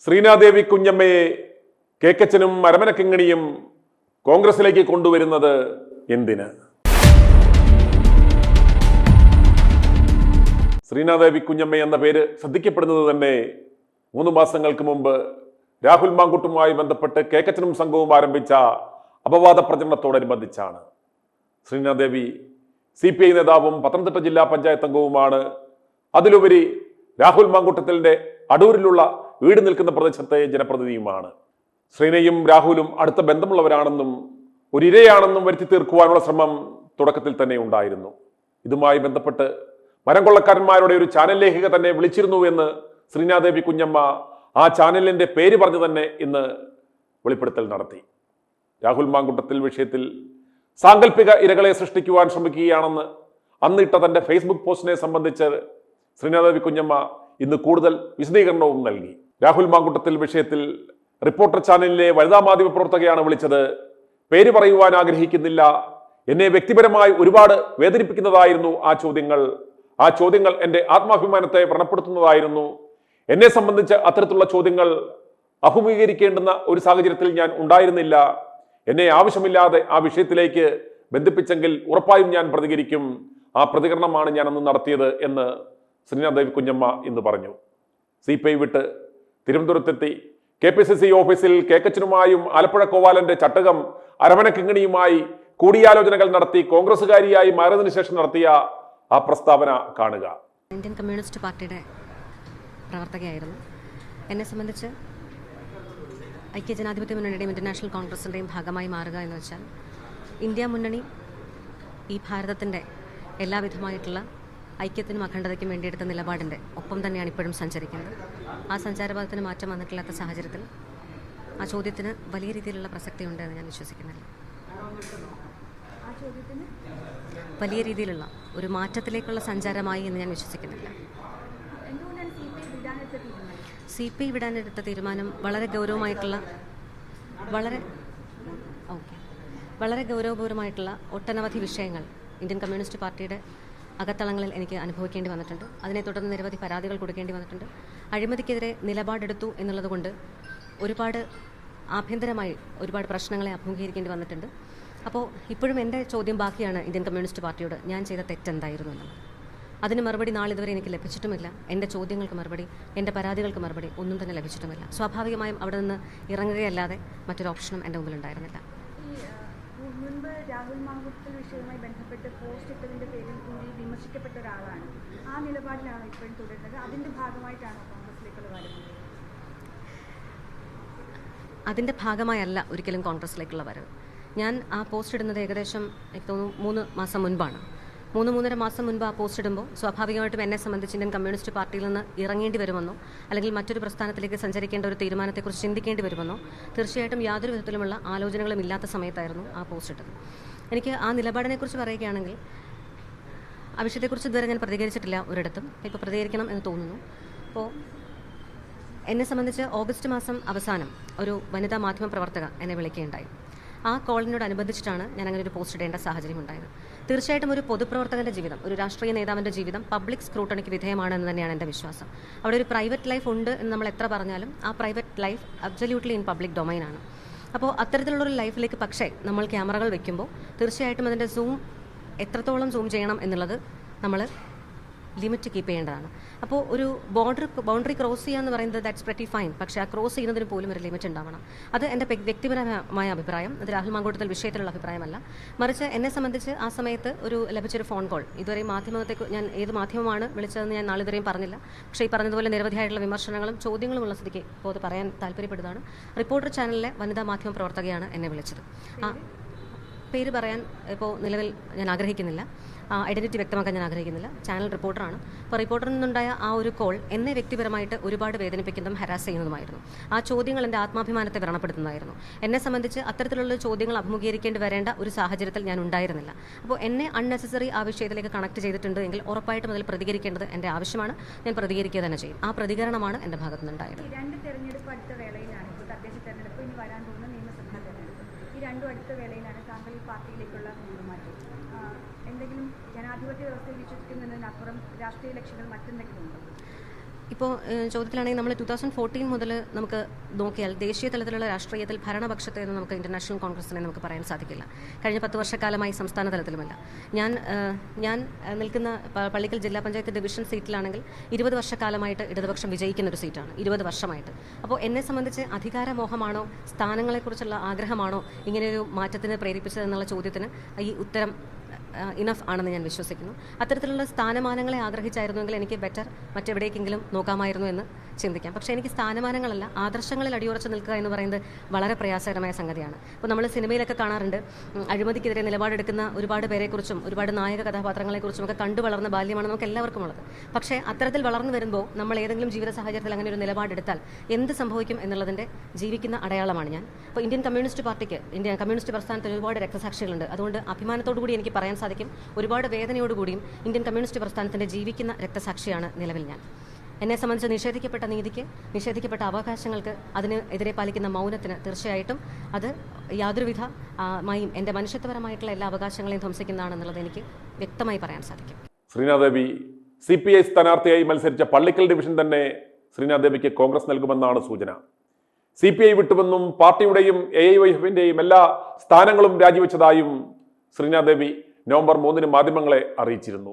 ശ്രീനാദേവി കുഞ്ഞമ്മയെ കേക്കച്ചനും അരമന കിങ്ങിണിയും കോൺഗ്രസിലേക്ക് കൊണ്ടുവരുന്നത് എന്തിന്? ശ്രീനാദേവി കുഞ്ഞമ്മ എന്ന പേര് ശ്രദ്ധിക്കപ്പെടുന്നത് തന്നെ 3 മാസങ്ങൾക്ക് മുമ്പ് രാഹുൽ മാങ്കുട്ടുമായി ബന്ധപ്പെട്ട് കേക്കച്ചനും സംഘവും ആരംഭിച്ച അപവാദ പ്രചരണത്തോടനുബന്ധിച്ചാണ്. ശ്രീനാദേവി CPI നേതാവും പത്തനംതിട്ട ജില്ലാ പഞ്ചായത്ത് അംഗവുമാണ്. അതിലുപരി രാഹുൽ മാങ്കുട്ടത്തിന്റെ അടൂരിലുള്ള വീട് നിൽക്കുന്ന പ്രദേശത്തെ ജനപ്രതിനിധിയുമാണ്. ശ്രീനയും രാഹുലും അടുത്ത ബന്ധമുള്ളവരാണെന്നും ഒരു ഇരയാണെന്നും വരുത്തി തീർക്കുവാനുള്ള ശ്രമം തുടക്കത്തിൽ തന്നെ ഉണ്ടായിരുന്നു. ഇതുമായി ബന്ധപ്പെട്ട് മരം കൊള്ളക്കാരന്മാരുടെ ഒരു ചാനൽ ലേഖിക തന്നെ വിളിച്ചിരുന്നു എന്ന് ശ്രീനാദേവി കുഞ്ഞമ്മ ആ ചാനലിന്റെ പേര് പറഞ്ഞു തന്നെ ഇന്ന് വെളിപ്പെടുത്തൽ നടത്തി. രാഹുൽ മാങ്കുട്ടത്തിൽ വിഷയത്തിൽ സാങ്കല്പിക ഇരകളെ സൃഷ്ടിക്കുവാൻ ശ്രമിക്കുകയാണെന്ന് അന്നിട്ട തന്റെ ഫേസ്ബുക്ക് പോസ്റ്റിനെ സംബന്ധിച്ച് ശ്രീനാദേവി കുഞ്ഞമ്മ ഇന്ന് കൂടുതൽ വിശദീകരണവും നൽകി. രാഹുൽ മാങ്കുട്ടത്തിൽ വിഷയത്തിൽ റിപ്പോർട്ടർ ചാനലിലെ വനിതാ മാധ്യമ പ്രവർത്തകയാണ് വിളിച്ചത്. പേര് പറയുവാൻ ആഗ്രഹിക്കുന്നില്ല. എന്നെ വ്യക്തിപരമായി ഒരുപാട് വേദനിപ്പിക്കുന്നതായിരുന്നു ആ ചോദ്യങ്ങൾ എൻ്റെ ആത്മാഭിമാനത്തെ വ്രണപ്പെടുത്തുന്നതായിരുന്നു. എന്നെ സംബന്ധിച്ച് അത്തരത്തിലുള്ള ചോദ്യങ്ങൾ അഭിമുഖീകരിക്കേണ്ടുന്ന ഒരു സാഹചര്യത്തിൽ ഞാൻ ഉണ്ടായിരുന്നില്ല. എന്നെ ആവശ്യമില്ലാതെ ആ വിഷയത്തിലേക്ക് ബന്ധിപ്പിച്ചെങ്കിൽ ഉറപ്പായും ഞാൻ പ്രതികരിക്കും. ആ പ്രതികരണമാണ് ഞാൻ അന്ന് നടത്തിയത് എന്ന് ശ്രീനാദേവി കുഞ്ഞമ്മ ഇന്ന് പറഞ്ഞു. CPI വിട്ട് തിരുവനന്തപുരത്തെത്തി KPCC ഓഫീസിൽ കേക്കച്ചനുമായും ആലപ്പുഴ കോവാലന്റെ ചട്ടകം അരമന കിങ്ങിണിയുമായി കൂടിയാലോചനകൾ നടത്തി കോൺഗ്രസുകാരിയായി മാറിയതിനു ശേഷം നടത്തിയ ആ പ്രസ്താവന കാണുക. ഇന്ത്യൻ കമ്മ്യൂണിസ്റ്റ് പാർട്ടിയുടെ പ്രവർത്തകയായിരുന്നു. എന്നെ സംബന്ധിച്ച് ഐക്യജനാധിപത്യ മുന്നണിയുടെയും ഇന്റർനാഷണൽ കോൺഗ്രസിൻ്റെയും ഭാഗമായി മാറുക എന്ന് വെച്ചാൽ ഇന്ത്യ മുന്നണി ഈ ഭാരതത്തിൻ്റെ എല്ലാവിധമായിട്ടുള്ള ഐക്യത്തിനും അഖണ്ഡതയ്ക്കും വേണ്ടിയെടുത്ത നിലപാടിൻ്റെ ഒപ്പം തന്നെയാണ് ഇപ്പോഴും സഞ്ചരിക്കുന്നത്. ആ സഞ്ചാരപഥത്തിന് മാറ്റം വന്നിട്ടില്ലാത്ത സാഹചര്യത്തിൽ ആ ചോദ്യത്തിന് വലിയ രീതിയിലുള്ള പ്രസക്തിയുണ്ട് എന്ന് ഞാൻ വിശ്വസിക്കുന്നില്ല. വലിയ രീതിയിലുള്ള ഒരു മാറ്റത്തിലേക്കുള്ള സഞ്ചാരമായി എന്ന് ഞാൻ വിശ്വസിക്കുന്നില്ല. CPI വിടാനെടുത്ത തീരുമാനം വളരെ ഗൗരവപൂർവമായിട്ടുള്ള ഒട്ടനവധി വിഷയങ്ങൾ ഇന്ത്യൻ കമ്മ്യൂണിസ്റ്റ് പാർട്ടിയുടെ അകത്തളങ്ങളിൽ എനിക്ക് അനുഭവിക്കേണ്ടി വന്നിട്ടുണ്ട്. അതിനെ തുടർന്ന് നിരവധി പരാതികൾ കൊടുക്കേണ്ടി വന്നിട്ടുണ്ട്. അഴിമതിക്കെതിരെ നിലപാടെടുത്തു എന്നുള്ളത് കൊണ്ട് ആഭ്യന്തരമായി ഒരുപാട് പ്രശ്നങ്ങളെ അഭിമുഖീകരിക്കേണ്ടി വന്നിട്ടുണ്ട്. അപ്പോൾ ഇപ്പോഴും എൻ്റെ ചോദ്യം ബാക്കിയാണ് ഇന്ത്യൻ കമ്മ്യൂണിസ്റ്റ് പാർട്ടിയോട്, ഞാൻ ചെയ്ത തെറ്റെന്തായിരുന്നു എന്നുള്ളത്. അതിന് മറുപടി നാളിതുവരെ എനിക്ക് ലഭിച്ചിട്ടുമില്ല. എൻ്റെ ചോദ്യങ്ങൾക്ക് മറുപടി, എൻ്റെ പരാതികൾക്ക് മറുപടി ഒന്നും തന്നെ ലഭിച്ചിട്ടുമില്ല. സ്വാഭാവികമായും അവിടെ നിന്ന് ഇറങ്ങുകയല്ലാതെ മറ്റൊരു ഓപ്ഷനും എൻ്റെ മുമ്പിൽ ഉണ്ടായിരുന്നില്ല. മുൻപ് രാഹുൽ മാങ്കുട്ടൽ വിഷയവുമായി ബന്ധപ്പെട്ട് പോസ്റ്റ് ഇട്ടതിൻ്റെ പേരിൽ കൂടി വിമർശിക്കപ്പെട്ട ഒരാളാണ്. ആ നിലപാടിലാണ് ഇപ്പോഴും തുടരുന്നത്. അതിൻ്റെ ഭാഗമായിട്ടാണ് കോൺഗ്രസിലേക്കുള്ള വരുന്നത്? അതിൻ്റെ ഭാഗമായല്ല ഒരിക്കലും കോൺഗ്രസിലേക്കുള്ള വരവ്. ഞാൻ ആ പോസ്റ്റ് ഇടുന്നത് ഏകദേശം എനിക്ക് തോന്നുന്നു 3 മാസം മുൻപാണ്. 3-3.5 മാസം മുൻപ് ആ പോസ്റ്റ് ഇടുമ്പോൾ സ്വാഭാവികമായിട്ടും എന്നെ സംബന്ധിച്ച് ഇന്ത്യൻ കമ്മ്യൂണിസ്റ്റ് പാർട്ടിയിൽ നിന്ന് ഇറങ്ങേണ്ടി വരുമെന്നോ അല്ലെങ്കിൽ മറ്റൊരു പ്രസ്ഥാനത്തിലേക്ക് സഞ്ചരിക്കേണ്ട ഒരു തീരുമാനത്തെക്കുറിച്ച് ചിന്തിക്കേണ്ടി വരുമെന്നോ തീർച്ചയായിട്ടും യാതൊരു വിധത്തിലുമുള്ള ആലോചനകളും ഇല്ലാത്ത സമയത്തായിരുന്നു ആ പോസ്റ്റ് ഇട്ടത്. എനിക്ക് ആ നിലപാടിനെക്കുറിച്ച് പറയുകയാണെങ്കിൽ ആ വിഷയത്തെക്കുറിച്ച് ഇതുവരെ ഞാൻ പ്രതികരിച്ചിട്ടില്ല ഒരിടത്തും. ഇപ്പോൾ പ്രതികരിക്കണം എന്ന് തോന്നുന്നു. അപ്പോൾ എന്നെ സംബന്ധിച്ച് ഓഗസ്റ്റ് മാസം അവസാനം ഒരു വനിതാ മാധ്യമ പ്രവർത്തക എന്നെ വിളിക്കുകയുണ്ടായി. ആ കോളിനോടനുബന്ധിച്ചിട്ടാണ് ഞാൻ അങ്ങനെ ഒരു പോസ്റ്റ് ഇടേണ്ട സാഹചര്യം ഉണ്ടായത്. തീർച്ചയായിട്ടും ഒരു പൊതുപ്രവർത്തകൻ്റെ ജീവിതം, ഒരു രാഷ്ട്രീയ നേതാവിൻ്റെ ജീവിതം പബ്ലിക് സ്ക്രൂട്ടണിക്ക് വിധേയമാണെന്ന് തന്നെയാണ് എൻ്റെ വിശ്വാസം. അവിടെ ഒരു പ്രൈവറ്റ് ലൈഫ് ഉണ്ട് എന്ന് നമ്മൾ എത്ര പറഞ്ഞാലും ആ private life absolutely in public ഡൊമൈനാണ്. അപ്പോൾ അത്തരത്തിലുള്ളൊരു ലൈഫിലേക്ക് പക്ഷേ നമ്മൾ ക്യാമറകൾ വെക്കുമ്പോൾ തീർച്ചയായിട്ടും അതിൻ്റെ എത്രത്തോളം സൂം ചെയ്യണം എന്നുള്ളത് നമ്മൾ ലിമിറ്റ് കീപ്പ് ചെയ്യേണ്ടതാണ്. അപ്പോൾ ഒരു ബൗണ്ടറി ക്രോസ് ചെയ്യുക എന്ന് പറയുന്നത് ദാറ്റ്സ് പ്രെറ്റി ഫൈൻ. പക്ഷേ ആ ക്രോസ് ചെയ്യുന്നതിന് പോലും ഒരു ലിമിറ്റ് ഉണ്ടാവണം. അത് എൻ്റെ വ്യക്തിപരമായ അഭിപ്രായം, അത് രാഹുൽ മാങ്കുട്ടത്തിൽ വിഷയത്തിലുള്ള അഭിപ്രായമല്ല. മറിച്ച് എന്നെ സംബന്ധിച്ച് ആ സമയത്ത് ലഭിച്ചൊരു ഫോൺ കോൾ, ഇതുവരെ ഞാൻ ഏത് മാധ്യമമാണ് വിളിച്ചതെന്ന് ഞാൻ നാളിതുവരെയും പറഞ്ഞില്ല. പക്ഷേ ഈ പറഞ്ഞതുപോലെ നിരവധിയായിട്ടുള്ള വിമർശനങ്ങളും ചോദ്യങ്ങളുമുള്ള സ്ഥിതിക്ക് ഇപ്പോൾ അത് പറയാൻ താല്പര്യപ്പെടുന്നതാണ്. റിപ്പോർട്ടർ ചാനലിലെ വനിതാ മാധ്യമ പ്രവർത്തകയാണ് എന്നെ വിളിച്ചത്. പേര് പറയാൻ ഇപ്പോൾ നിലവിൽ ഞാൻ ആഗ്രഹിക്കുന്നില്ല. ഐഡൻറ്റിറ്റി വ്യക്തമാക്കാൻ ഞാൻ ആഗ്രഹിക്കുന്നില്ല. ചാനൽ റിപ്പോർട്ടറാണ്. അപ്പോൾ റിപ്പോർട്ടറിൽ നിന്നുണ്ടായ ആ ഒരു കോൾ എന്നെ വ്യക്തിപരമായിട്ട് ഒരുപാട് വേദനിപ്പിക്കുന്നതും ഹരാസ് ചെയ്യുന്നതുമായിരുന്നു. ആ ചോദ്യങ്ങൾ എൻ്റെ ആത്മാഭിമാനത്തെ വ്രണപ്പെടുത്തുന്നതായിരുന്നു. എന്നെ സംബന്ധിച്ച് അത്തരത്തിലുള്ള ചോദ്യങ്ങൾ അഭിമുഖീകരിക്കേണ്ടി വരേണ്ട ഒരു സാഹചര്യത്തിൽ ഞാൻ ഉണ്ടായിരുന്നില്ല. അപ്പോൾ എന്നെ അൺനെസസറി ആ വിഷയത്തിലേക്ക് കണക്ട് ചെയ്തിട്ടുണ്ട് എങ്കിൽ ഉറപ്പായിട്ടും അതിൽ പ്രതികരിക്കേണ്ടത് എൻ്റെ ആവശ്യമാണ്. ഞാൻ പ്രതികരിക്കുക തന്നെ ചെയ്യും. ആ പ്രതികരണമാണ് എൻ്റെ ഭാഗത്തുനിന്നുണ്ടായത്. രണ്ട് തെരഞ്ഞെടുപ്പ് അടുത്ത വേളയിലാണ്, ഇപ്പോൾ തദ്ദേശ തെരഞ്ഞെടുപ്പ്, ഇനി വരാൻ പോകുന്ന നിയമസഭാ തെരഞ്ഞെടുപ്പ്, ഈ രണ്ടും അടുത്ത വേളയിലാണ് താങ്കൾ ഈ പാർട്ടിയിലേക്കുള്ള മാറ്റം. എന്തെങ്കിലും ജനാധിപത്യ വ്യവസ്ഥയിൽ വിശ്വസിക്കുന്നതിനപ്പുറം രാഷ്ട്രീയ ലക്ഷ്യങ്ങൾ മറ്റെന്തെങ്കിലും ഉണ്ടോ? ഇപ്പോൾ ചോദ്യത്തിലാണെങ്കിൽ നമ്മൾ 2014 മുതൽ നമുക്ക് നോക്കിയാൽ ദേശീയ തലത്തിലുള്ള രാഷ്ട്രീയത്തിൽ ഭരണപക്ഷത്തെ എന്ന് നമുക്ക് ഇന്റർനാഷണൽ കോൺഗ്രസിനെ നമുക്ക് പറയാൻ സാധിക്കില്ല. കഴിഞ്ഞ 10 വർഷക്കാലമായി സംസ്ഥാന തലത്തിലുമല്ല. ഞാൻ നിൽക്കുന്ന പള്ളിക്കൽ ജില്ലാ പഞ്ചായത്ത് ഡിവിഷൻ സീറ്റിലാണെങ്കിൽ 20 വർഷക്കാലമായിട്ട് ഇടതുപക്ഷം വിജയിക്കുന്ന ഒരു സീറ്റാണ്, 20 വർഷമായിട്ട്. അപ്പോൾ എന്നെ സംബന്ധിച്ച് അധികാരമോഹമാണോ സ്ഥാനങ്ങളെക്കുറിച്ചുള്ള ആഗ്രഹമാണോ ഇങ്ങനെയൊരു മാറ്റത്തിന് പ്രേരിപ്പിച്ചതെന്നുള്ള ചോദ്യത്തിന് ഈ ഉത്തരം ഇനഫ് ആണെന്ന് ഞാൻ വിശ്വസിക്കുന്നു. അത്തരത്തിലുള്ള സ്ഥാനമാനങ്ങളെ ആഗ്രഹിച്ചായിരുന്നുവെങ്കിൽ എനിക്ക് ബെറ്റർ മറ്റെവിടേക്കെങ്കിലും നോക്കാമായിരുന്നു എന്ന് ചിന്തിക്കാം. പക്ഷേ എനിക്ക് സ്ഥാനമാനങ്ങളല്ല, ആദർശങ്ങളിൽ അടിയുറച്ച് നിൽക്കുക എന്ന് പറയുന്നത് വളരെ പ്രയാസകരമായ സംഗതിയാണ്. ഇപ്പോൾ നമ്മൾ സിനിമയിലൊക്കെ കാണാറുണ്ട്, അഴിമതിക്കെതിരെ നിലപാടെടുക്കുന്ന ഒരുപാട് പേരെക്കുറിച്ചും ഒരുപാട് നായക കഥാപാത്രങ്ങളെക്കുറിച്ചും ഒക്കെ കണ്ടു വളർന്ന ബാല്യമാണ് നമുക്ക് എല്ലാവർക്കും ഉള്ളത്. പക്ഷേ അത്തരത്തിൽ വളർന്നു വരുമ്പോൾ നമ്മൾ ഏതെങ്കിലും ജീവിത സാഹചര്യത്തിൽ അങ്ങനെ ഒരു നിലപാടെടുത്താൽ എന്ത് സംഭവിക്കും എന്നുള്ളതിൻ്റെ ജീവിക്കുന്ന അടയാളമാണ് ഞാൻ. ഇപ്പോൾ ഇന്ത്യൻ കമ്മ്യൂണിസ്റ്റ് പ്രസ്ഥാനത്തിൽ ഒരുപാട് രക്തസാക്ഷികളുണ്ട്. അതുകൊണ്ട് അഭിമാനത്തോടു കൂടി എനിക്ക് പറയാൻ സാധിക്കും, ഒരുപാട് വേദനയോടുകൂടിയും ഇന്ത്യൻ കമ്മ്യൂണിസ്റ്റ് പ്രസ്ഥാനത്തിൻ്റെ ജീവിക്കുന്ന രക്തസാക്ഷിയാണ് നിലവിൽ ഞാൻ. എന്നെ സംബന്ധിച്ച് നിഷേധിക്കപ്പെട്ട നീതിക്ക്, നിഷേധിക്കപ്പെട്ട അവകാശങ്ങൾക്ക്, അതിന് എതിരെ പാലിക്കുന്ന മൗനത്തിന് തീർച്ചയായിട്ടും അത് യാതൊരുവിധ എൻ്റെ മനുഷ്യത്വപരമായിട്ടുള്ള എല്ലാ അവകാശങ്ങളെയും ധ്വംസിക്കുന്നതാണെന്നുള്ളത് എനിക്ക് വ്യക്തമായി പറയാൻ സാധിക്കും. ശ്രീനാദേവി CPI സ്ഥാനാർത്ഥിയായി മത്സരിച്ച പള്ളിക്കൽ ഡിവിഷൻ തന്നെ ശ്രീനാദേവിക്ക് കോൺഗ്രസ് നൽകുമെന്നാണ് സൂചന. CPI വിട്ടുവെന്നും പാർട്ടിയുടെയും AIYFന്റെയും എല്ലാ സ്ഥാനങ്ങളും രാജിവെച്ചതായും ശ്രീനാദേവി നവംബർ 3 മാധ്യമങ്ങളെ അറിയിച്ചിരുന്നു.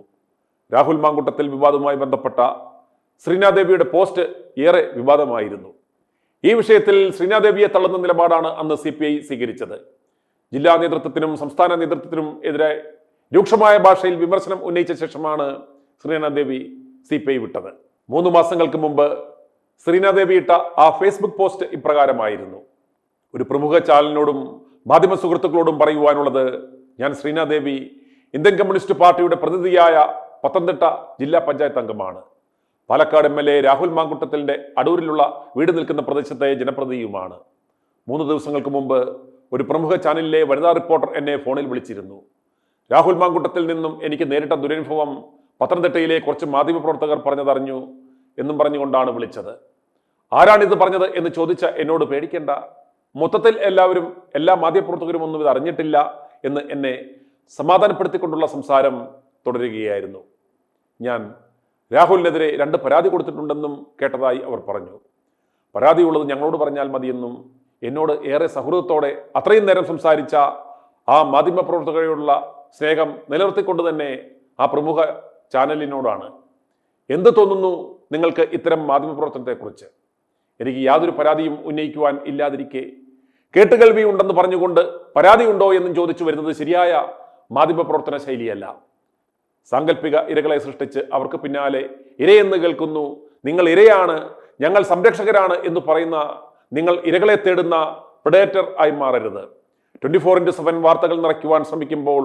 രാഹുൽ മാങ്കൂട്ടത്തിൽ വിവാദവുമായി ബന്ധപ്പെട്ട ശ്രീനാദേവിയുടെ പോസ്റ്റ് ഏറെ വിവാദമായിരുന്നു. ഈ വിഷയത്തിൽ ശ്രീനാദേവിയെ തള്ളുന്ന നിലപാടാണ് അന്ന് CPI സ്വീകരിച്ചത്. ജില്ലാ നേതൃത്വത്തിനും സംസ്ഥാന നേതൃത്വത്തിനും എതിരെ രൂക്ഷമായ ഭാഷയിൽ വിമർശനം ഉന്നയിച്ച ശേഷമാണ് ശ്രീനാദേവി CPI വിട്ടത്. 3 മാസങ്ങൾക്ക് മുമ്പ് ശ്രീനാദേവി ഇട്ട ആ ഫേസ്ബുക്ക് പോസ്റ്റ് ഇപ്രകാരമായിരുന്നു: ഒരു പ്രമുഖ ചാനലിനോടും മാധ്യമ സുഹൃത്തുക്കളോടും പറയുവാനുള്ളത്, ഞാൻ ശ്രീനാദേവി ഇന്ത്യൻ കമ്മ്യൂണിസ്റ്റ് പാർട്ടിയുടെ പ്രതിനിധിയായ പത്തനംതിട്ട ജില്ലാ പഞ്ചായത്ത് അംഗമാണ്. പാലക്കാട് MLA രാഹുൽ മാങ്കൂട്ടത്തിലിന്റെ അടൂരിലുള്ള വീട് നിൽക്കുന്ന പ്രദേശത്തെ ജനപ്രതിനിധിയുമാണ്. 3 ദിവസങ്ങൾക്ക് മുമ്പ് ഒരു പ്രമുഖ ചാനലിലെ വനിതാ റിപ്പോർട്ടർ എന്നെ ഫോണിൽ വിളിച്ചിരുന്നു. രാഹുൽ മാങ്കൂട്ടത്തിൽ നിന്നും എനിക്ക് നേരിട്ട ദുരനുഭവം പത്തനംതിട്ടയിലെ കുറച്ച് മാധ്യമപ്രവർത്തകർ പറഞ്ഞതറിഞ്ഞു എന്നും പറഞ്ഞുകൊണ്ടാണ് വിളിച്ചത്. ആരാണിത് പറഞ്ഞത് എന്ന് ചോദിച്ച എന്നോട് പേടിക്കേണ്ട, മൊത്തത്തിൽ എല്ലാ മാധ്യമപ്രവർത്തകരും ഒന്നും ഇത് അറിഞ്ഞിട്ടില്ല എന്ന് എന്നെ സമാധാനപ്പെടുത്തിക്കൊണ്ടുള്ള സംസാരം തുടരുകയായിരുന്നു. ഞാൻ രാഹുലിനെതിരെ 2 പരാതി കൊടുത്തിട്ടുണ്ടെന്നും കേട്ടതായി അവർ പറഞ്ഞു. പരാതിയുള്ളത് ഞങ്ങളോട് പറഞ്ഞാൽ മതിയെന്നും എന്നോട് ഏറെ സൗഹൃദത്തോടെ അത്രയും നേരം സംസാരിച്ച ആ മാധ്യമപ്രവർത്തകരോടുള്ള സ്നേഹം നിലനിർത്തിക്കൊണ്ട് തന്നെ ആ പ്രമുഖ ചാനലിനോടാണ്. എന്ത് തോന്നുന്നു നിങ്ങൾക്ക് ഇത്തരം മാധ്യമപ്രവർത്തനത്തെക്കുറിച്ച്? എനിക്ക് യാതൊരു പരാതിയും ഉന്നയിക്കുവാൻ ഇല്ലാതിരിക്കെ കേട്ടുകേൾവി ഉണ്ടെന്ന് പറഞ്ഞുകൊണ്ട് പരാതി ഉണ്ടോ എന്നും ചോദിച്ചു വരുന്നത് ശരിയായ മാധ്യമപ്രവർത്തന ശൈലിയല്ല. സാങ്കല്പിക ഇരകളെ സൃഷ്ടിച്ച് അവർക്ക് പിന്നാലെ ഇരയെന്ന് കേൾക്കുന്നു, നിങ്ങൾ ഇരയാണ്, ഞങ്ങൾ സംരക്ഷകരാണ് എന്ന് പറയുന്ന നിങ്ങൾ ഇരകളെ തേടുന്ന പ്രെഡേറ്റർ ആയി മാറരുത്. 24/7 വാർത്തകൾ നിറയ്ക്കുവാൻ ശ്രമിക്കുമ്പോൾ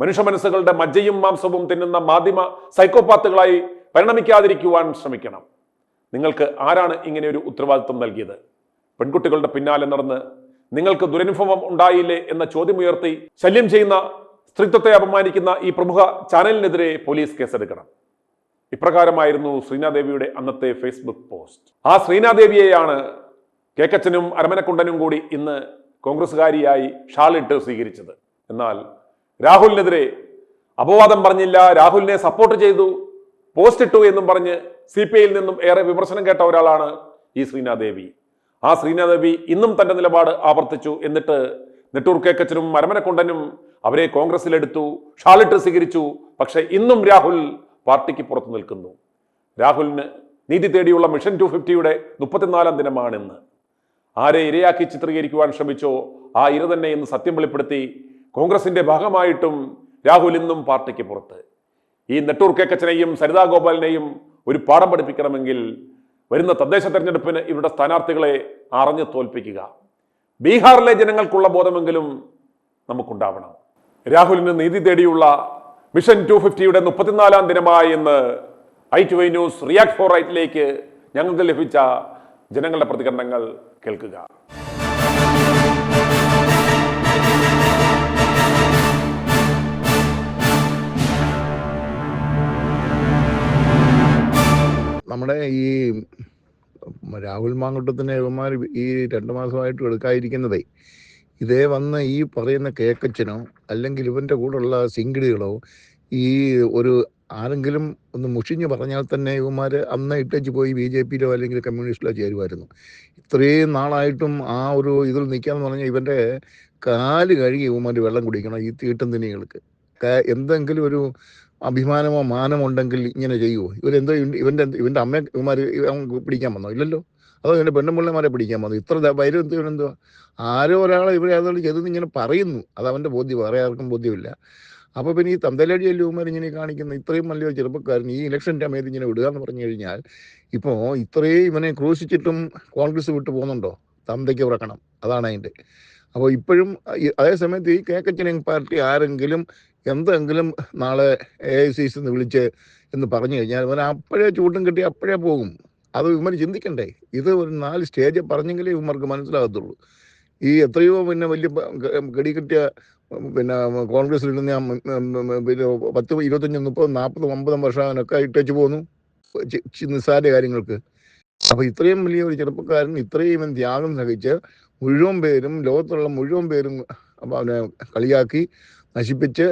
മനുഷ്യ മനസ്സുകളുടെ മജ്ജയും മാംസവും തിന്നുന്ന മാധ്യമ സൈക്കോപാത്തുകളായി പരിണമിക്കാതിരിക്കുവാൻ ശ്രമിക്കണം. നിങ്ങൾക്ക് ആരാണ് ഇങ്ങനെ ഒരു ഉത്തരവാദിത്വം നൽകിയത്? പെൺകുട്ടികളുടെ പിന്നാലെ നടന്ന് നിങ്ങൾക്ക് ദുരനുഭവം ഉണ്ടായില്ലേ എന്ന ചോദ്യമുയർത്തി ശല്യം ചെയ്യുന്ന, സ്ത്രീത്വത്തെ അപമാനിക്കുന്ന ഈ പ്രമുഖ ചാനലിനെതിരെ പോലീസ് കേസെടുക്കണം. ഇപ്രകാരമായിരുന്നു ശ്രീനാദേവിയുടെ അന്നത്തെ ഫേസ്ബുക്ക് പോസ്റ്റ്. ആ ശ്രീനാദേവിയെയാണ് കേക്കച്ചനും അരമനക്കുണ്ടനും കൂടി ഇന്ന് കോൺഗ്രസ്സുകാരിയായി ഷാളിട്ട് സ്വീകരിച്ചത്. എന്നാൽ രാഹുലിനെതിരെ അപവാദം പറഞ്ഞില്ല, രാഹുലിനെ സപ്പോർട്ട് ചെയ്തു, പോസ്റ്റ് ഇട്ടു എന്നും പറഞ്ഞ് CPIയിൽ നിന്നും ഏറെ വിമർശനം കേട്ട ഒരാളാണ് ഈ ശ്രീനാദേവി. ആ ശ്രീനാദേവി ഇന്നും തന്റെ നിലപാട് ആവർത്തിച്ചു. എന്നിട്ട് നെട്ടൂർ കേക്കച്ചനും അരമനക്കുണ്ടനും അവരെ കോൺഗ്രസിലെടുത്തു, ഷാളിട്ട് സ്വീകരിച്ചു. പക്ഷെ ഇന്നും രാഹുൽ പാർട്ടിക്ക് പുറത്തു നിൽക്കുന്നു. രാഹുലിന് നീതി തേടിയുള്ള മിഷൻ 250യുടെ 34ാം ദിനമാണെന്ന്. ആരെ ഇരയാക്കി ചിത്രീകരിക്കുവാൻ ശ്രമിച്ചോ ആ ഇര തന്നെ ഇന്ന് സത്യം വെളിപ്പെടുത്തി. കോൺഗ്രസിന്റെ ഭാഗമായിട്ടും രാഹുൽ ഇന്നും പാർട്ടിക്ക് പുറത്ത്. ഈ നെട്ടൂർ കേക്കച്ചനെയും സരിതാ ഗോപാലിനെയും ഒരു പാഠം പഠിപ്പിക്കണമെങ്കിൽ വരുന്ന തദ്ദേശ തെരഞ്ഞെടുപ്പിന് ഇവരുടെ സ്ഥാനാർത്ഥികളെ അറിഞ്ഞു തോൽപ്പിക്കുക. ബീഹാറിലെ ജനങ്ങൾക്കുള്ള ബോധമെങ്കിലും നമുക്കുണ്ടാവണം. രാഹുലിന് നീതി തേടിയുള്ള മിഷൻ 250യുടെ 34ാം ദിനമായി ഇന്ന് i2i ന്യൂസ് റിയാക്ട് ഫോർ റൈറ്റിലേക്ക് ഞങ്ങൾക്ക് ലഭിച്ച ജനങ്ങളുടെ പ്രതികരണങ്ങൾ കേൾക്കുക. നമ്മുടെ ഈ രാഹുൽ മാങ്കൂട്ടത്തിന് ഇവന്മാർ ഈ 2 മാസമായിട്ട് എടുക്കാതിരിക്കുന്നതേ, ഇതേ വന്ന് ഈ പറയുന്ന കേക്കച്ചനോ അല്ലെങ്കിൽ ഇവന്റെ കൂടെയുള്ള സിംഗിടികളോ ഈ ഒരു ആരെങ്കിലും ഒന്ന് മുഷിഞ്ഞ് പറഞ്ഞാൽ തന്നെ ഇവന്മാർ അന്ന് ഇട്ടേച്ച് പോയി BJPയിലോ അല്ലെങ്കിൽ കമ്മ്യൂണിസ്റ്റിലോ ചേരുമായിരുന്നു. ഇത്രയും നാളായിട്ടും ആ ഒരു ഇതിൽ നിൽക്കാന്ന് പറഞ്ഞാൽ ഇവൻ്റെ കാല് കഴുകി ഇവന്മാർ വെള്ളം കുടിക്കണം ഈ തീട്ടം തിനികൾക്ക്. എന്തെങ്കിലും ഒരു അഭിമാനമോ മാനമോ ഉണ്ടെങ്കിൽ ഇങ്ങനെ ചെയ്യുമോ? ഇവരെന്തോ ഇവൻ്റെ അമ്മയെ ഇവന്മാർ പിടിക്കാൻ വന്നോ? ഇല്ലല്ലോ. അതോ ഇവൻ്റെ പെണ്ണുമ്പിള്ളമാരെ പിടിക്കാൻ വന്നു? ഇത്ര വൈരം ഇവനെന്തുവാ? ആരോ ഒരാളെ ഇവരെ അതുകൊണ്ട് ചെയ്തെന്ന് ഇങ്ങനെ പറയുന്നു. അത് അവൻ്റെ ബോധ്യം, വേറെ ആർക്കും ബോധ്യമില്ല. അപ്പോൾ പിന്നെ ഈ തന്തലടിയല്ലേ ഇവന്മാർ ഇങ്ങനെ കാണിക്കുന്ന? ഇത്രയും നല്ലൊരു ചെറുപ്പക്കാരൻ ഈ ഇലക്ഷൻ സമയത്ത് ഇങ്ങനെ വിടുക എന്ന് പറഞ്ഞു കഴിഞ്ഞാൽ, ഇപ്പോൾ ഇത്രയും ഇവനെ ക്രൂശിച്ചിട്ടും കോൺഗ്രസ് വിട്ടു പോകുന്നുണ്ടോ? തന്തയ്ക്ക് ഉറക്കണം, അതാണ് അതിൻ്റെ. അപ്പോൾ ഇപ്പോഴും അതേ സമയത്ത് ഈ കേക്കച്ചൻ പാർട്ടി ആരെങ്കിലും എന്തെങ്കിലും നാളെ AICC വിളിച്ച് എന്ന് പറഞ്ഞു കഴിഞ്ഞാൽ ഇവൻ അപ്പോഴേ ചൂട്ടും കെട്ടി അപ്പോഴേ പോകും. അത് ഇവന്മാർ ചിന്തിക്കണ്ടേ? ഇത് ഒരു 4 സ്റ്റേജ് പറഞ്ഞെങ്കിലേ ഇവന്മാർക്ക് മനസ്സിലാകത്തുള്ളൂ. ഈ എത്രയോ പിന്നെ വലിയ ഗടി കിട്ടിയ പിന്നെ കോൺഗ്രസ്സിൽ ഞാൻ പിന്നെ 10, 25, 30, 40, 50 വർഷമൊക്കെ ഇട്ടേച്ച് പോന്നു നിസ്സാര കാര്യങ്ങൾക്ക്. അപ്പോൾ ഇത്രയും വലിയ ഒരു ചെറുപ്പക്കാരൻ ഇത്രയും ത്യാഗം സഹിച്ച് മുഴുവൻ പേരും, ലോകത്തുള്ള മുഴുവൻ പേരും അവനെ കളിയാക്കി നശിപ്പിച്ച്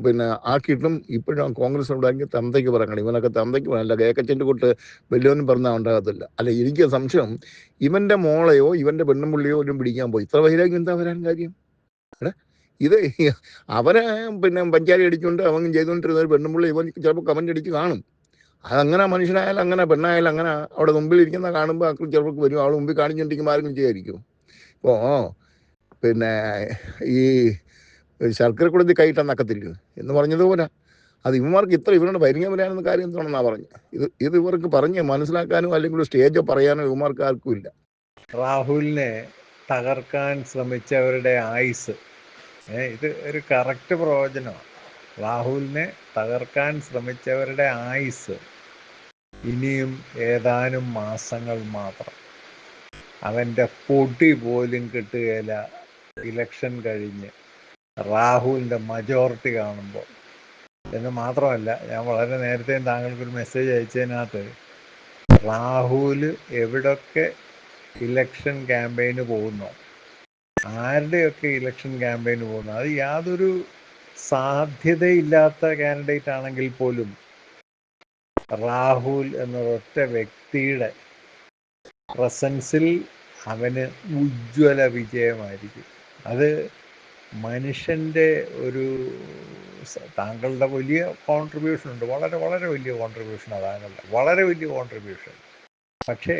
പിന്നെ ആക്കിയിട്ടും ഇപ്പോഴും കോൺഗ്രസ് ഉണ്ടാക്കി തന്തയ്ക്ക് പറയണം. ഇവനൊക്കെ തന്തയ്ക്ക് പറയല്ല, കേക്കച്ചൻ്റെ കൂട്ട് വലിയവനും പറഞ്ഞാൽ ഉണ്ടാകത്തില്ല. അല്ല, എനിക്ക് സംശയം ഇവൻ്റെ മോളെയോ ഇവൻ്റെ പെണ്ണുമ്പുള്ളിയോ ഒന്നും പിടിക്കാൻ പോയി. ഇത്ര വൈരാഗ്യം എന്താ വരാൻ കാര്യം? ഇത് അവനെ പിന്നെ പഞ്ചാരി അടിച്ചുകൊണ്ട് അവൻ ചെയ്തുകൊണ്ടിരുന്ന ഒരു പെണ്ണുമ്പുള്ളി ഇവൻ ചിലപ്പോൾ കമൻ്റ് അടിച്ച് കാണും. അതങ്ങനെ മനുഷ്യനായാലും അങ്ങനെ പെണ്ണായാലും അങ്ങനെ അവിടെ മുമ്പിൽ ഇരിക്കുന്ന കാണുമ്പോൾ ആക്കൾ ചിലപ്പോൾ വരും. അവൾ മുമ്പിൽ കാണിച്ചുകൊണ്ടിരിക്കുമ്പോൾ ആരെങ്കിലും ചെയ്യായിരിക്കും. ഇപ്പോൾ പിന്നെ ഈ ശർക്കര കൊടുത്ത് കൈയിട്ടെന്നക്കത്തില്ല എന്ന് പറഞ്ഞതുപോലെ അത് ഇവന്മാർക്ക് ഇവരോട് പരിങ്ങം വരാനെന്ന കാര്യം എന്താണെന്നാണ് പറഞ്ഞത്. ഇത് ഇവർക്ക് പറഞ്ഞ് മനസ്സിലാക്കാനോ അല്ലെങ്കിൽ സ്റ്റേജോ പറയാനോ ഇവന്മാർക്ക് ആർക്കും ഇല്ല. രാഹുലിനെ തകർക്കാൻ ശ്രമിച്ചവരുടെ ആയുസ്, ഇത് ഒരു കറക്റ്റ് പ്രവചനമാണ്. രാഹുലിനെ തകർക്കാൻ ശ്രമിച്ചവരുടെ ആയുസ് ഇനിയും ഏതാനും മാസങ്ങൾ മാത്രം. അവൻ്റെ പൊടി പോലും കിട്ടുകയില്ല ഇലക്ഷൻ കഴിഞ്ഞ് രാഹുലിൻ്റെ മജോറിറ്റി കാണുമ്പോൾ. എന്ന് മാത്രമല്ല, ഞാൻ വളരെ നേരത്തെ താങ്കൾക്കൊരു മെസ്സേജ് അയച്ചതിനകത്ത് രാഹുൽ എവിടൊക്കെ ഇലക്ഷൻ ക്യാമ്പയിന് പോകുന്നു, ആരുടെയൊക്കെ ഇലക്ഷൻ ക്യാമ്പയിന് പോകുന്നു, അത് യാതൊരു സാധ്യതയില്ലാത്ത കാൻഡിഡേറ്റ് ആണെങ്കിൽ പോലും രാഹുൽ എന്നൊരൊറ്റ വ്യക്തിയുടെ പ്രസൻസിൽ അവന് ഉജ്ജ്വല വിജയമായിരിക്കും. അത് മനുഷ്യൻ്റെ ഒരു താങ്കളുടെ വലിയ കോൺട്രിബ്യൂഷൻ ഉണ്ട്, വളരെ വളരെ വലിയ കോൺട്രിബ്യൂഷനാണ് താങ്കളുടെ, വളരെ വലിയ കോൺട്രിബ്യൂഷൻ. പക്ഷേ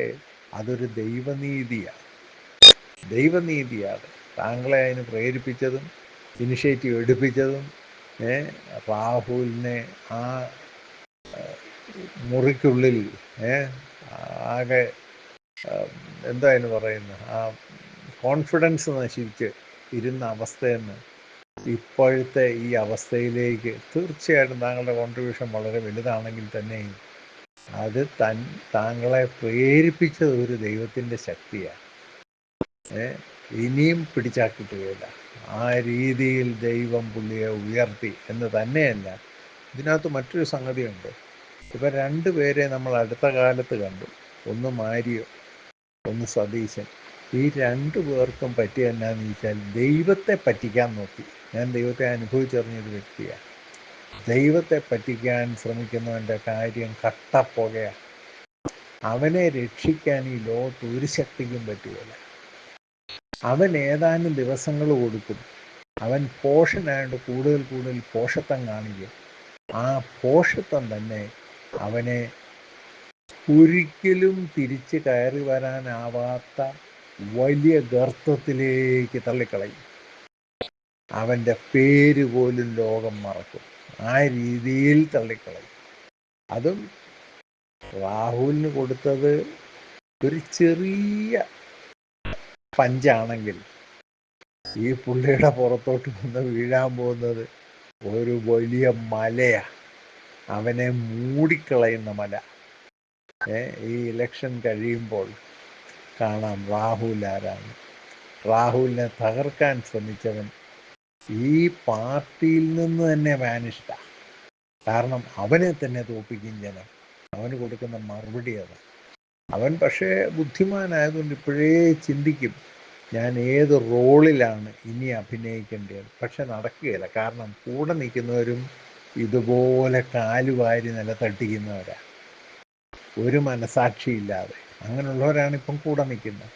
അതൊരു ദൈവനീതിയാണ്. താങ്കളെ അതിന് പ്രേരിപ്പിച്ചതും ഇനിഷ്യേറ്റീവ് എടുപ്പിച്ചതും രാഹുലിനെ ആ മുറിക്കുള്ളിൽ ആകെ എന്തായാലും പറയുന്നത് ആ കോൺഫിഡൻസ് നശിച്ച് ഇരുന്ന അവസ്ഥയെന്ന് ഇപ്പോഴത്തെ ഈ അവസ്ഥയിലേക്ക് തീർച്ചയായിട്ടും താങ്കളുടെ കോൺട്രിബ്യൂഷൻ വളരെ വലുതാണെങ്കിൽ തന്നെയും അത് താങ്കളെ പ്രേരിപ്പിച്ചത് ഒരു ദൈവത്തിൻ്റെ ശക്തിയാണ്. ഇനിയും പിടിച്ചാക്കിട്ടുകയില്ല. ആ രീതിയിൽ ദൈവം പുള്ളിയെ ഉയർത്തി എന്ന് തന്നെയല്ല, ഇതിനകത്ത് മറ്റൊരു സംഗതിയുണ്ട്. ഇപ്പം 2 പേരെ നമ്മൾ അടുത്ത കാലത്ത് കണ്ടു, ഒന്ന് മാരിയോ, ഒന്ന് സതീശൻ. ഈ 2 പേർക്കും പറ്റിയ എന്നാന്ന് ചോദിച്ചാൽ ദൈവത്തെ പറ്റിക്കാൻ നോക്കി. ഞാൻ ദൈവത്തെ അനുഭവിച്ചറിഞ്ഞൊരു വ്യക്തിയാണ്. ദൈവത്തെ പറ്റിക്കാൻ ശ്രമിക്കുന്നവൻ്റെ കാര്യം കട്ടപ്പുകയാണ്. അവനെ രക്ഷിക്കാൻ ഈ ലോകത്ത് ഒരു ശക്തിക്കും പറ്റുകയില്ല. അവൻ ഏതാനും ദിവസങ്ങൾ കൊടുക്കും. അവൻ പോഷനായിട്ട് കൂടുതൽ പോഷത്വം കാണിക്കും. ആ പോഷത്വം തന്നെ അവനെ ഒരിക്കലും തിരിച്ച് കയറി വരാനാവാത്ത വലിയ ഗർത്തത്തിലേക്ക് തള്ളിക്കളയും. അവൻ്റെ പേര് പോലും ലോകം മറക്കും. ആ രീതിയിൽ തള്ളിക്കളയും. അതും രാഹുലിന് കൊടുത്തത് ഒരു ചെറിയ പഞ്ചാണെങ്കിൽ ഈ പുള്ളിയുടെ പുറത്തോട്ട് വന്ന് വീഴാൻ പോകുന്നത് ഒരു വലിയ മലയാണ്. അവനെ മൂടിക്കളയുന്ന മല. ഈ ഇലക്ഷൻ കഴിയുമ്പോൾ കാണാം രാഹുൽ ആരാണ്. രാഹുലിനെ തകർക്കാൻ ശ്രമിച്ചവൻ ഈ പാർട്ടിയിൽ നിന്ന് തന്നെ വാനിഷ്ഡാണ്. കാരണം അവനെ തന്നെ തോൽപ്പിക്കും ജനം. അവന് കൊടുക്കുന്ന മറുപടി അത്. അവൻ പക്ഷേ ബുദ്ധിമാനായതുകൊണ്ട് ഇപ്പോഴേ ചിന്തിക്കും, ഞാൻ ഏത് റോളിലാണ് ഇനി അഭിനയിക്കേണ്ടത്. പക്ഷെ നടക്കുകയില്ല. കാരണം കൂടെ നിൽക്കുന്നവരും ഇതുപോലെ കാലുവാരി നിലത്തട്ടിക്കുന്നവരാ, ഒരു മനസാക്ഷിയില്ലാതെ. അങ്ങനെയുള്ളവരാണ് ഇപ്പം കൂടെ നിൽക്കുന്നത്.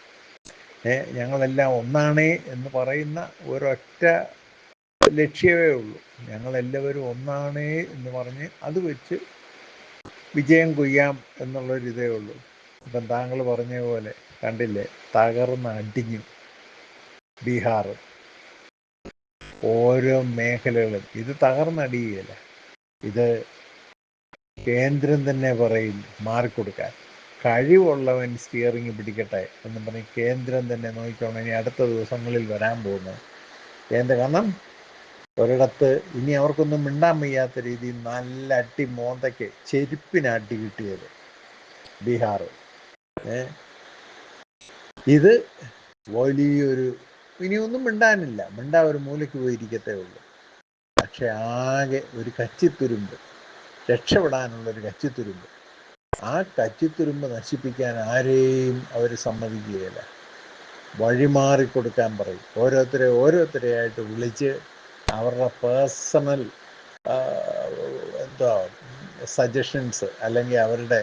ഞങ്ങളെല്ലാം ഒന്നാണേ എന്ന് പറയുന്ന ഒരൊറ്റ ലക്ഷ്യമേ ഉള്ളൂ. ഞങ്ങളെല്ലാവരും ഒന്നാണേ എന്ന് പറഞ്ഞ് അത് വെച്ച് വിജയം കൊയ്യാം എന്നുള്ളൊരിതേ ഉള്ളൂ. ഇപ്പം താങ്കൾ പറഞ്ഞ പോലെ കണ്ടില്ലേ, തകർന്ന് അടിഞ്ഞു ബീഹാർ. ഓരോ മേഖലകളും ഇത് തകർന്നടിയുകയില്ല. ഇത് കേന്ദ്രം തന്നെ പറയും മാറിക്കൊടുക്കാൻ. കഴിവുള്ളവൻ സ്റ്റിയറിംഗ് പിടിക്കട്ടെ എന്ന് പറഞ്ഞ് കേന്ദ്രം തന്നെ നോക്കിക്കോണം ഇനി അടുത്ത ദിവസങ്ങളിൽ വരാൻ പോകുന്നത്. കാരണം ഒരിടത്ത് ഇനി അവർക്കൊന്നും മിണ്ടാൻ വയ്യാത്ത രീതിയിൽ നല്ല അട്ടി മോന്തയ്ക്ക് ചെരുപ്പിനടി കിട്ടിയത് ബീഹാർ. ഇത് വലിയൊരു, ഇനിയൊന്നും മിണ്ടാനില്ല, ഒരു മൂലയ്ക്ക് പോയിരിക്കത്തേ ഉള്ളൂ. പക്ഷെ ആകെ ഒരു കച്ചിത്തുരുമ്പ്, രക്ഷപ്പെടാനുള്ളൊരു കച്ചിത്തുരുമ്പ്. ആ കച്ചിത്തുരുമ്പ് നശിപ്പിക്കാൻ ആരെയും അവർ സമ്മതിക്കുകയില്ല. വഴിമാറിക്കൊടുക്കാൻ പറയും. ഓരോരുത്തരെയായിട്ട് വിളിച്ച് അവരുടെ പേഴ്സണൽ സജഷൻസ് അല്ലെങ്കിൽ അവരുടെ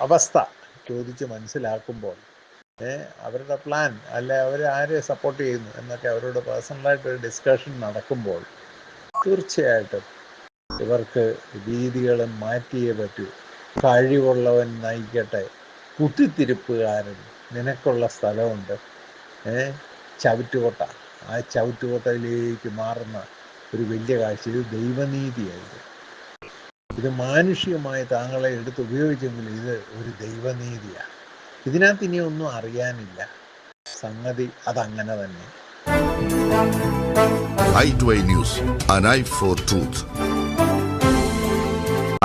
അവസ്ഥ ചോദിച്ച് മനസ്സിലാക്കുമ്പോൾ അവരുടെ പ്ലാൻ അല്ലെ അവർ ആരെ സപ്പോർട്ട് ചെയ്യുന്നു എന്നൊക്കെ അവരോട് പേഴ്സണലായിട്ടൊരു ഡിസ്കഷൻ നടക്കുമ്പോൾ തീർച്ചയായിട്ടും ഇവർക്ക് രീതികൾ മാറ്റിയേ പറ്റൂ. കഴിവുള്ളവൻ നയിക്കട്ടെ, കുത്തിത്തിരിപ്പുകാരൻ നിനക്കുള്ള സ്ഥലമുണ്ട്, ചവിറ്റുകൊട്ട, ആ ചവിറ്റുകൊട്ടയിലേക്ക് മാറുന്ന ഒരു വലിയ കാഴ്ച. ഇത് ദൈവനീതിയായത്. ഇത് മാനുഷികമായി താങ്കളെ എടുത്ത് ഉപയോഗിച്ചെങ്കിൽ ഇത് ഒരു ദൈവനീതിയാണ്. ഇതിനകത്ത് ഇനി ഒന്നും അറിയാനില്ല. സംഗതി അതങ്ങനെ തന്നെ. i2i News, an eye for truth.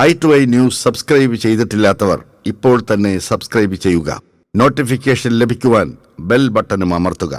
i2i News subscribe ചെയ്തിട്ടില്ലാത്തവർ ഇപ്പോൾ തന്നെ സബ്സ്ക്രൈബ് ചെയ്യുക. നോട്ടിഫിക്കേഷൻ ലഭിക്കുവാൻ ബെൽ ബട്ടണും അമർത്തുക.